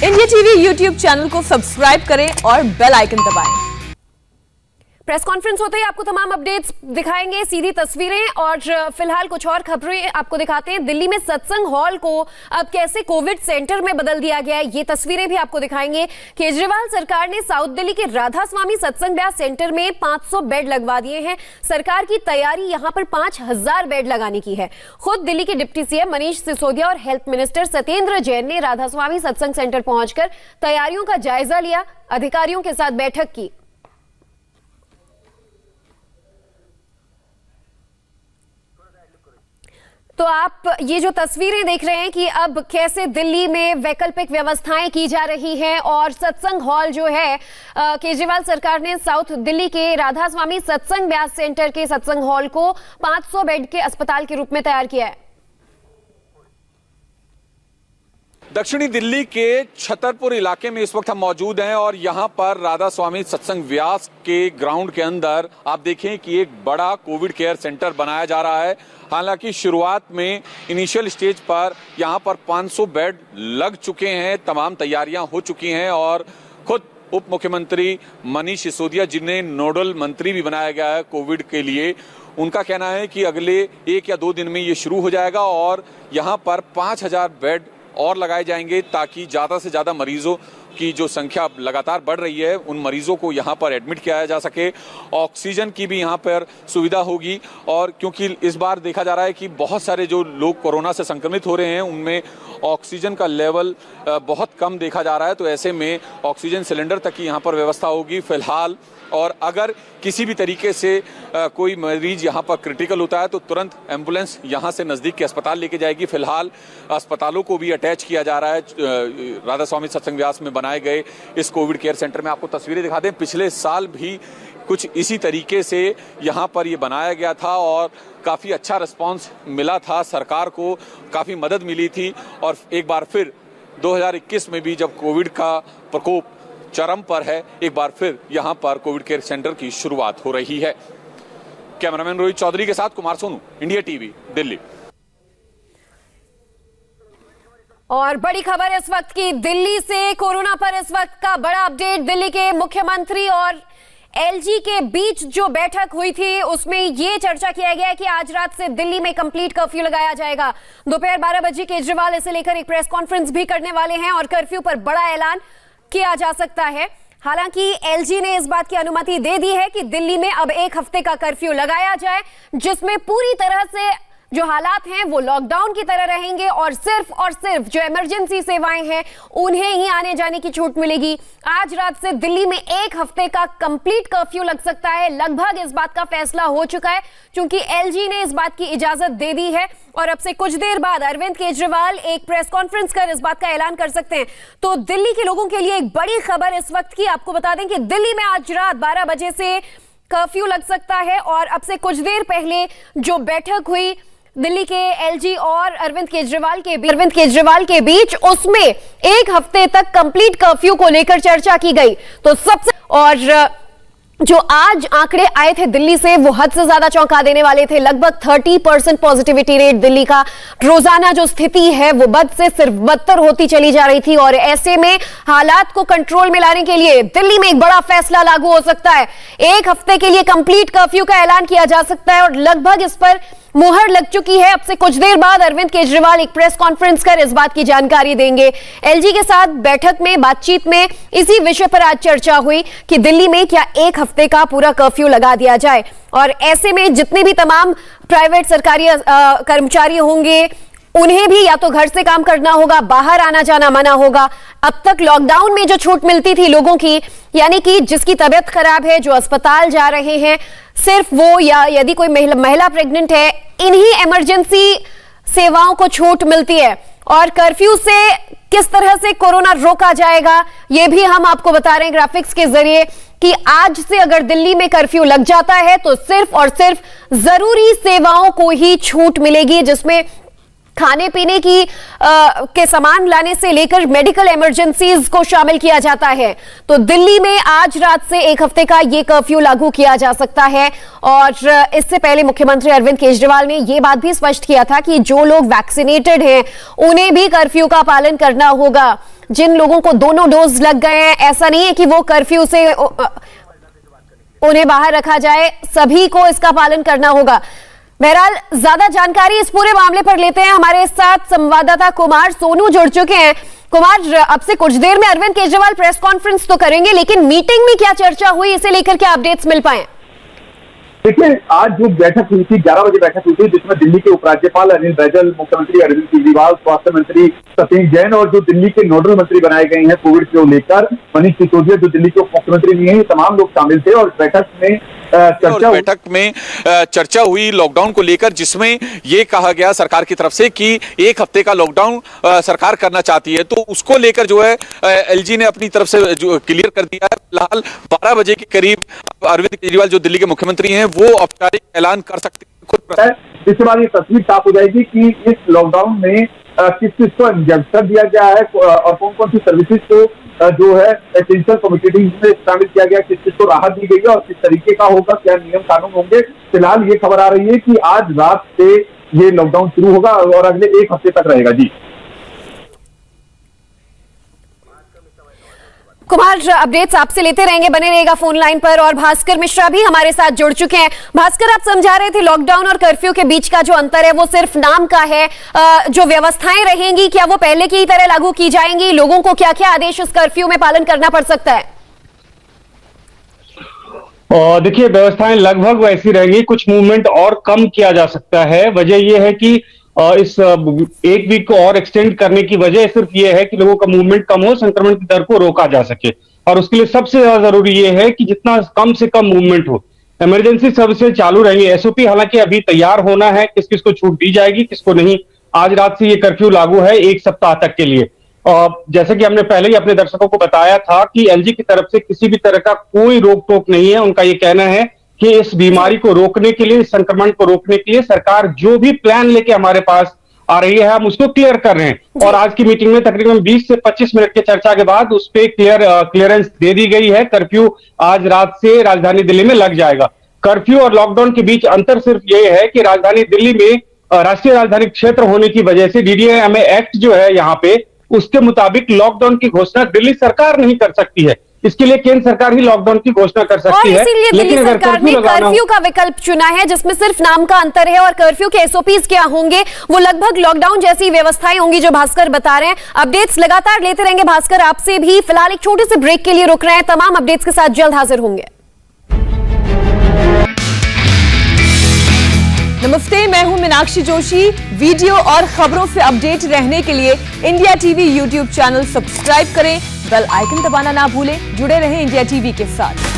India TV YouTube channel को subscribe करें और बेल आइकन दबाएं। प्रेस कॉन्फ्रेंस होते ही आपको तमाम अपडेट्स दिखाएंगे, सीधी तस्वीरें, और फिलहाल कुछ और खबरें आपको दिखाते हैं। दिल्ली में सत्संग हॉल को अब कैसे कोविड सेंटर में बदल दिया गया है, ये तस्वीरें भी आपको दिखाएंगे। केजरीवाल सरकार ने साउथ दिल्ली के राधा स्वामी सत्संग ब्यास सेंटर में 500 बेड लगवा दिए हैं। सरकार की तैयारी यहां पर 5000 बेड लगाने की है। खुद दिल्ली के डिप्टी सीएम मनीष सिसोदिया और हेल्थ मिनिस्टर सत्येंद्र जैन ने राधा स्वामी सत्संग सेंटर पहुंचकर तैयारियों का जायजा लिया, अधिकारियों के साथ बैठक की। तो आप ये जो तस्वीरें देख रहे हैं कि अब कैसे दिल्ली में वैकल्पिक व्यवस्थाएं की जा रही हैं, और सत्संग हॉल जो है केजरीवाल सरकार ने साउथ दिल्ली के राधा स्वामी सत्संग ब्यास सेंटर के सत्संग हॉल को 500 बेड के अस्पताल के रूप में तैयार किया है। दक्षिणी दिल्ली के छतरपुर इलाके में इस वक्त हम मौजूद हैं और यहाँ पर राधा स्वामी सत्संग व्यास के ग्राउंड के अंदर आप देखें कि एक बड़ा कोविड केयर सेंटर बनाया जा रहा है। हालांकि शुरुआत में इनिशियल स्टेज पर यहाँ पर 500 बेड लग चुके हैं, तमाम तैयारियां हो चुकी हैं और खुद उप मुख्यमंत्री मनीष सिसोदिया, जिन्हें नोडल मंत्री भी बनाया गया है कोविड के लिए, उनका कहना है कि अगले 1 या 2 दिन में ये शुरू हो जाएगा और यहाँ पर 5000 बेड और लगाए जाएंगे ताकि ज़्यादा से ज़्यादा मरीजों की जो संख्या लगातार बढ़ रही है उन मरीजों को यहाँ पर एडमिट किया जा सके। ऑक्सीजन की भी यहाँ पर सुविधा होगी, और क्योंकि इस बार देखा जा रहा है कि बहुत सारे जो लोग कोरोना से संक्रमित हो रहे हैं उनमें ऑक्सीजन का लेवल बहुत कम देखा जा रहा है, तो ऐसे में ऑक्सीजन सिलेंडर तक की यहाँ पर व्यवस्था होगी फिलहाल। और अगर किसी भी तरीके से कोई मरीज यहाँ पर क्रिटिकल होता है तो तुरंत एम्बुलेंस यहाँ से नज़दीक के अस्पताल लेके जाएगी। फिलहाल अस्पतालों को भी अटैच किया जा रहा है राधा स्वामी सत्संग व्यास में बनाए गए इस कोविड केयर सेंटर में। आपको तस्वीरें दिखा दें, पिछले साल भी कुछ इसी तरीके से यहाँ पर ये बनाया गया था और काफ़ी अच्छा रिस्पॉन्स मिला था, सरकार को काफ़ी मदद मिली थी। और एक बार फिर 2021 में भी जब कोविड का प्रकोप चरम पर है, एक बार फिर यहां पर कोविड केयर सेंटर की शुरुआत हो रही है। कैमरामैन रोहित चौधरी के साथ कुमार सोनू, इंडिया टीवी, दिल्ली। और बड़ी खबर इस वक्त की दिल्ली से, कोरोना पर इस वक्त का बड़ा अपडेट। दिल्ली के मुख्यमंत्री और एलजी के बीच जो बैठक हुई थी उसमें ये चर्चा किया गया कि आज रात से दिल्ली में कंप्लीट कर्फ्यू लगाया जाएगा। दोपहर 12 बजे केजरीवाल इसे लेकर एक प्रेस कॉन्फ्रेंस भी करने वाले हैं और कर्फ्यू पर बड़ा ऐलान किया जा सकता है। हालांकि एलजी ने इस बात की अनुमति दे दी है कि दिल्ली में अब 1 हफ्ते का कर्फ्यू लगाया जाए, जिसमें पूरी तरह से जो हालात हैं वो लॉकडाउन की तरह रहेंगे और सिर्फ जो इमरजेंसी सेवाएं हैं उन्हें ही आने जाने की छूट मिलेगी। आज रात से दिल्ली में 1 हफ्ते का कंप्लीट कर्फ्यू लग सकता है। लगभग इस बात का फैसला हो चुका है क्योंकि एलजी ने इस बात की इजाजत दे दी है और अब से कुछ देर बाद अरविंद केजरीवाल एक प्रेस कॉन्फ्रेंस कर इस बात का ऐलान कर सकते हैं। तो दिल्ली के लोगों के लिए एक बड़ी खबर इस वक्त की, आपको बता दें कि दिल्ली में आज रात 12 बजे से कर्फ्यू लग सकता है और अब से कुछ देर पहले जो बैठक हुई दिल्ली के एलजी और अरविंद केजरीवाल के बीच उसमें 1 हफ्ते तक कंप्लीट कर्फ्यू को लेकर चर्चा की गई। तो सबसे और जो आज आंकड़े आए थे दिल्ली से वो हद से ज्यादा चौंका देने वाले थे। लगभग 30% पॉजिटिविटी रेट दिल्ली का। रोजाना जो स्थिति है वो बद से सिर्फ बदतर होती चली जा रही थी और ऐसे में हालात को कंट्रोल में लाने के लिए दिल्ली में एक बड़ा फैसला लागू हो सकता है। 1 हफ्ते के लिए कंप्लीट कर्फ्यू का ऐलान किया जा सकता है और लगभग इस पर मुहर लग चुकी है। अब से कुछ देर बाद अरविंद केजरीवाल एक प्रेस कॉन्फ्रेंस कर इस बात की जानकारी देंगे। एलजी के साथ बैठक में बातचीत में इसी विषय पर आज चर्चा हुई कि दिल्ली में क्या 1 हफ्ते का पूरा कर्फ्यू लगा दिया जाए और ऐसे में जितने भी तमाम प्राइवेट सरकारी कर्मचारी होंगे उन्हें भी या तो घर से काम करना होगा, बाहर आना जाना मना होगा। अब तक लॉकडाउन में जो छूट मिलती थी लोगों की, यानी कि जिसकी तबीयत खराब है, जो अस्पताल जा रहे हैं, सिर्फ वो या यदि कोई महिला प्रेग्नेंट है, इन्हीं इमरजेंसी सेवाओं को छूट मिलती है। और कर्फ्यू से किस तरह से कोरोना रोका जाएगा ये भी हम आपको बता रहे हैं ग्राफिक्स के जरिए कि आज से अगर दिल्ली में कर्फ्यू लग जाता है तो सिर्फ और सिर्फ जरूरी सेवाओं को ही छूट मिलेगी, जिसमें खाने पीने की के सामान लाने से लेकर मेडिकल इमरजेंसीज को शामिल किया जाता है। तो दिल्ली में आज रात से 1 हफ्ते का ये कर्फ्यू लागू किया जा सकता है। और इससे पहले मुख्यमंत्री अरविंद केजरीवाल ने यह बात भी स्पष्ट किया था कि जो लोग वैक्सीनेटेड हैं उन्हें भी कर्फ्यू का पालन करना होगा। जिन लोगों को दोनों डोज लग गए हैं, ऐसा नहीं है कि वो कर्फ्यू से उन्हें बाहर रखा जाए, सभी को इसका पालन करना होगा। बहरहाल ज्यादा जानकारी इस पूरे मामले पर लेते हैं, हमारे साथ संवाददाता कुमार सोनू जुड़ चुके हैं। कुमार, अब से कुछ देर में अरविंद केजरीवाल प्रेस कॉन्फ्रेंस तो करेंगे, लेकिन मीटिंग में क्या चर्चा हुई, इसे लेकर क्या अपडेट्स मिल पाए? देखिए, आज जो बैठक हुई थी 11 बजे बैठक हुई थी, जिसमें दिल्ली के उपराज्यपाल अनिल बैजल, मुख्यमंत्री अरविंद केजरीवाल, स्वास्थ्य मंत्री सतीश जैन और जो दिल्ली के नोडल मंत्री बनाए गए हैं कोविड को लेकर मनीष सिसोदिया, जो दिल्ली के उप मुख्यमंत्री नहीं है, ये तमाम लोग शामिल थे। और बैठक में चर्चा हुई लॉकडाउन को लेकर, जिसमें ये कहा गया सरकार की तरफ से कि 1 हफ्ते का लॉकडाउन सरकार करना चाहती है। तो उसको लेकर जो है एलजी ने अपनी तरफ से जो क्लियर कर दिया है। फिलहाल 12 बजे के करीब अरविंद केजरीवाल जो दिल्ली के मुख्यमंत्री हैं वो औपचारिक ऐलान कर सकते हैं खुद। जिसके बाद ये तस्वीर साफ हो जाएगी कि इस लॉकडाउन में किस चीज को इंजेक्शन दिया गया है और कौन कौन सी सर्विसेज को जो है एसेंशियल कम्युनिटीज में शामिल किया गया, किस चीज को राहत दी गई है और किस तरीके का होगा, क्या नियम कानून होंगे। फिलहाल ये खबर आ रही है कि आज रात से ये लॉकडाउन शुरू होगा और अगले 1 हफ्ते तक रहेगा। जी कुमार, अपडेट्स आपसे लेते रहेंगे, बने रहेगा फोन लाइन पर। और भास्कर मिश्रा भी हमारे साथ जुड़ चुके हैं। भास्कर, आप समझा रहे थे लॉकडाउन और कर्फ्यू के बीच का जो अंतर है वो सिर्फ नाम का है। जो व्यवस्थाएं रहेंगी क्या वो पहले की तरह लागू की जाएंगी? लोगों को क्या क्या आदेश इस कर्फ्यू में पालन करना पड़ सकता है? देखिए, व्यवस्थाएं लगभग वैसी रहेंगी, कुछ मूवमेंट और कम किया जा सकता है। वजह यह है कि इस 1 वीक को और एक्सटेंड करने की वजह सिर्फ ये है कि लोगों का मूवमेंट कम हो, संक्रमण की दर को रोका जा सके। और उसके लिए सबसे ज्यादा जरूरी ये है कि जितना कम से कम मूवमेंट हो। इमरजेंसी सर्विसेज चालू रहेंगी। एसओपी हालांकि अभी तैयार होना है, किस किस को छूट दी जाएगी, किसको नहीं। आज रात से ये कर्फ्यू लागू है 1 सप्ताह तक के लिए। जैसे कि हमने पहले ही अपने दर्शकों को बताया था कि एलजी की तरफ से किसी भी तरह का कोई रोक टोक नहीं है। उनका ये कहना है कि इस बीमारी को रोकने के लिए, इस संक्रमण को रोकने के लिए सरकार जो भी प्लान लेके हमारे पास आ रही है हम उसको क्लियर कर रहे हैं। और आज की मीटिंग में तकरीबन 20 से 25 मिनट की चर्चा के बाद उस पर क्लियरेंस दे दी गई है। कर्फ्यू आज रात से राजधानी दिल्ली में लग जाएगा। कर्फ्यू और लॉकडाउन के बीच अंतर सिर्फ ये है कि राजधानी दिल्ली में राष्ट्रीय राजधानी क्षेत्र होने की वजह से डीडीएमए एक्ट जो है यहाँ पे, उसके मुताबिक लॉकडाउन की घोषणा दिल्ली सरकार नहीं कर सकती है। इसके लिए केंद्र सरकार ही लॉकडाउन की घोषणा कर सकती है। इसीलिए दिल्ली सरकार ने कर्फ्यू का विकल्प चुना है, जिसमें सिर्फ नाम का अंतर है। और कर्फ्यू के एसओपीज क्या होंगे, वो लगभग लॉकडाउन जैसी व्यवस्थाएं होंगी जो भास्कर बता रहे हैं। अपडेट्स लगातार लेते रहेंगे भास्कर, आपसे भी। फिलहाल एक छोटे से ब्रेक के लिए रुक रहे हैं, तमाम अपडेट्स के साथ जल्द हाजिर होंगे। नमस्ते, मैं हूं मीनाक्षी जोशी। वीडियो और खबरों से अपडेट रहने के लिए India TV YouTube channel subscribe करें, बेल आइकन दबाना ना भूलें। जुड़े रहें इंडिया टीवी के साथ।